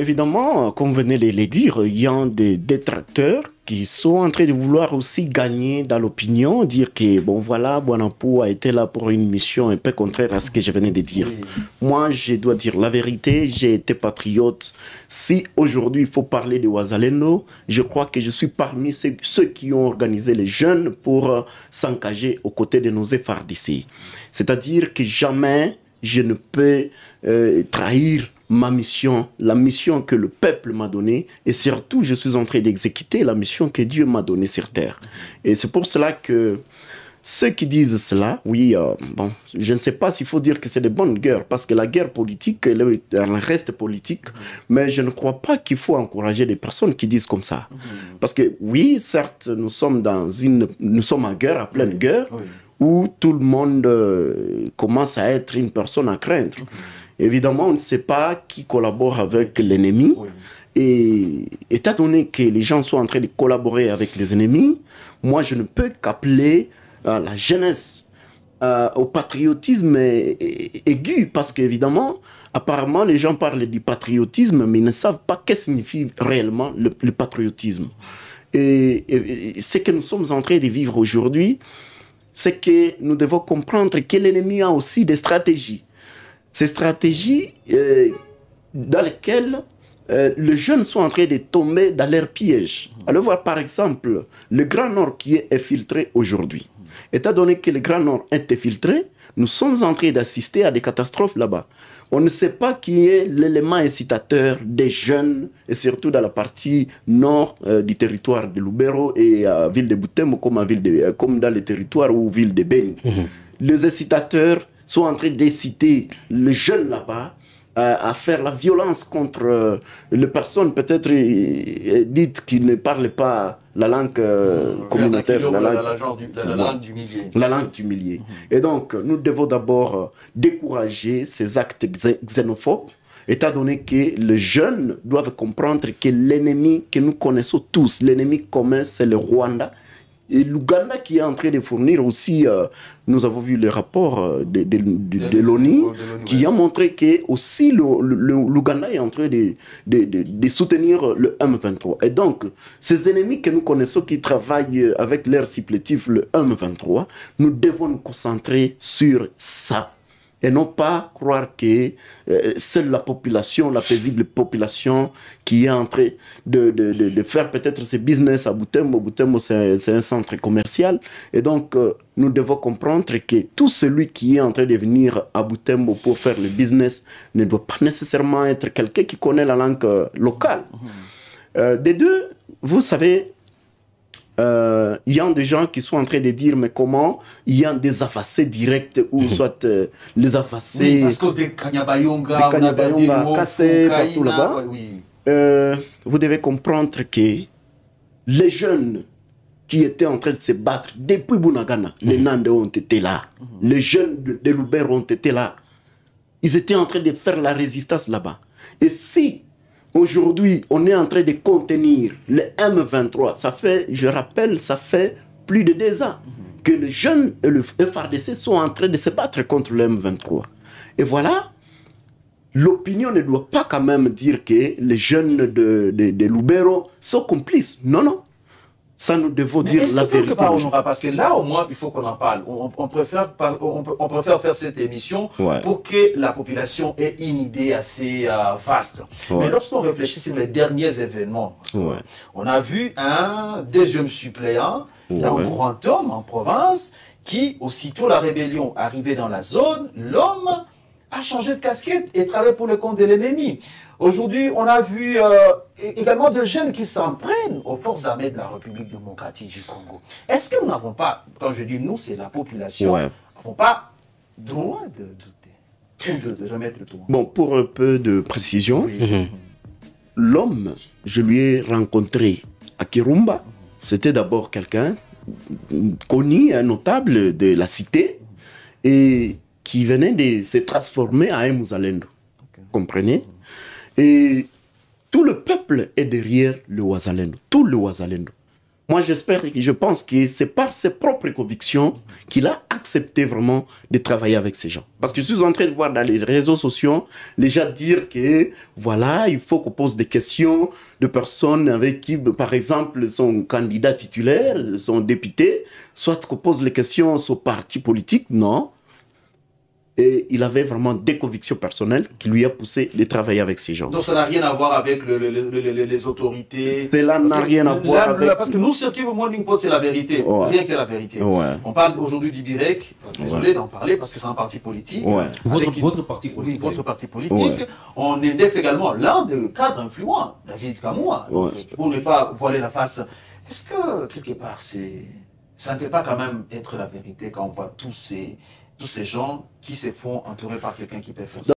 évidemment, comme vous venez de le dire, il y a des détracteurs qui sont en train de vouloir aussi gagner dans l'opinion, dire que, bon, voilà, Boinapou a été là pour une mission un peu contraire à ce que je venais de dire. Oui. Moi, je dois dire la vérité, j'ai été patriote. Si aujourd'hui, il faut parler de Wazalendo, je crois que je suis parmi ceux qui ont organisé les jeunes pour s'engager aux côtés de nos FARDC. C'est-à-dire que jamais je ne peux trahir ma mission, la mission que le peuple m'a donnée, et surtout je suis en train d'exécuter la mission que Dieu m'a donnée sur terre. Et c'est pour cela que ceux qui disent cela, oui, bon, je ne sais pas s'il faut dire que c'est de bonnes guerres, parce que la guerre politique, elle reste politique, mais je ne crois pas qu'il faut encourager des personnes qui disent comme ça. Parce que oui, certes, nous sommes en guerre, à pleine guerre, où tout le monde commence à être une personne à craindre. Évidemment, on ne sait pas qui collabore avec l'ennemi. Et étant donné que les gens sont en train de collaborer avec les ennemis, moi, je ne peux qu'appeler la jeunesse au patriotisme aigu. Parce qu'évidemment, apparemment, les gens parlent du patriotisme, mais ils ne savent pas ce que signifie réellement le patriotisme. Et ce que nous sommes en train de vivre aujourd'hui, c'est que nous devons comprendre que l'ennemi a aussi des stratégies. Ces stratégies dans lesquelles les jeunes sont en train de tomber dans leurs pièges. Allez voir par exemple le Grand Nord qui est infiltré aujourd'hui. Étant donné que le Grand Nord est infiltré, nous sommes en train d'assister à des catastrophes là-bas. On ne sait pas qui est l'élément incitateur des jeunes, et surtout dans la partie nord du territoire de Lubero et à ville de Butembo, comme dans les territoires ou ville de Beni. Les incitateurs sont en train d'inciter les jeunes là-bas à faire la violence contre les personnes peut-être dites qui ne parlent pas la langue communautaire, la langue du milieu. La langue du milieu. Et donc, nous devons d'abord décourager ces actes xénophobes, étant donné que les jeunes doivent comprendre que l'ennemi que nous connaissons tous, l'ennemi commun, c'est le Rwanda. Et l'Ouganda qui est en train de fournir aussi, nous avons vu le rapport de l'ONU qui a montré que aussi l'Ouganda est en train de soutenir le M23. Et donc, ces ennemis que nous connaissons qui travaillent avec leur supplétif, le M23, nous devons nous concentrer sur ça. Et non pas croire que seule la population, la paisible population qui est en train de faire peut-être ses business à Butembo. Butembo, c'est un centre commercial. Et donc, nous devons comprendre que tout celui qui est en train de venir à Butembo pour faire le business ne doit pas nécessairement être quelqu'un qui connaît la langue locale. Des deux, vous savez, il y a des gens qui sont en train de dire mais comment il y a des avancées directes ou soit les avancées oui, parce que des Kanyabayonga, cassés partout là-bas. Vous devez comprendre que les jeunes qui étaient en train de se battre depuis Bunagana, les Nande ont été là, les jeunes de Lubero ont été là, ils étaient en train de faire la résistance là-bas. Et si aujourd'hui, on est en train de contenir le M23. Ça fait, je rappelle, ça fait plus de 2 ans que les jeunes et le FARDC sont en train de se battre contre le M23. Et voilà, l'opinion ne doit pas quand même dire que les jeunes de Lubero sont complices. Non, non. Ça, nous devons dire la vérité. Parce que là, au moins, il faut qu'on en parle. On préfère faire cette émission pour que la population ait une idée assez vaste. Mais lorsqu'on réfléchit sur les derniers événements, on a vu un deuxième suppléant d'un grand homme en province qui, aussitôt la rébellion arrivée dans la zone, l'homme a changé de casquette et travaille pour le compte de l'ennemi. Aujourd'hui, on a vu également des jeunes qui s'en prennent aux forces armées de la République démocratique du Congo. Est-ce que nous n'avons pas, quand je dis nous, c'est la population, n'avons pas droit de douter ou de remettre le tour? Bon, pour un peu de précision, l'homme, je lui ai rencontré à Kirumba. C'était d'abord quelqu'un connu, un notable de la cité, et qui venait de se transformer à un Mouzalendo. Comprenez? Et tout le peuple est derrière le Wazalendo. Tout le Wazalendo. moi j'espère et je pense que c'est par ses propres convictions qu'il a accepté vraiment de travailler avec ces gens. Parce que je suis en train de voir dans les réseaux sociaux les gens dire que voilà, il faut qu'on pose des questions de personnes avec qui, par exemple, son candidat titulaire, son député, soit qu'on pose les questions sur parti politique, non. Et il avait vraiment des convictions personnelles qui lui a poussé de travailler avec ces gens. Donc ça n'a rien à voir avec les autorités. Cela n'a rien à voir avec... Parce que nous, ce qui veut moins c'est la vérité. Ouais. Rien que la vérité. Ouais. On parle aujourd'hui du BIREC. Désolé d'en parler parce que c'est un parti politique. Ouais. Votre parti politique. Oui, votre parti politique. On indexe également l'un des cadres influents, David Kamoua. Pour ne pas voiler la face. Est-ce que, quelque part, ça ne peut pas quand même être la vérité quand on voit tous ces gens qui se font entourer par quelqu'un qui peut faire ça?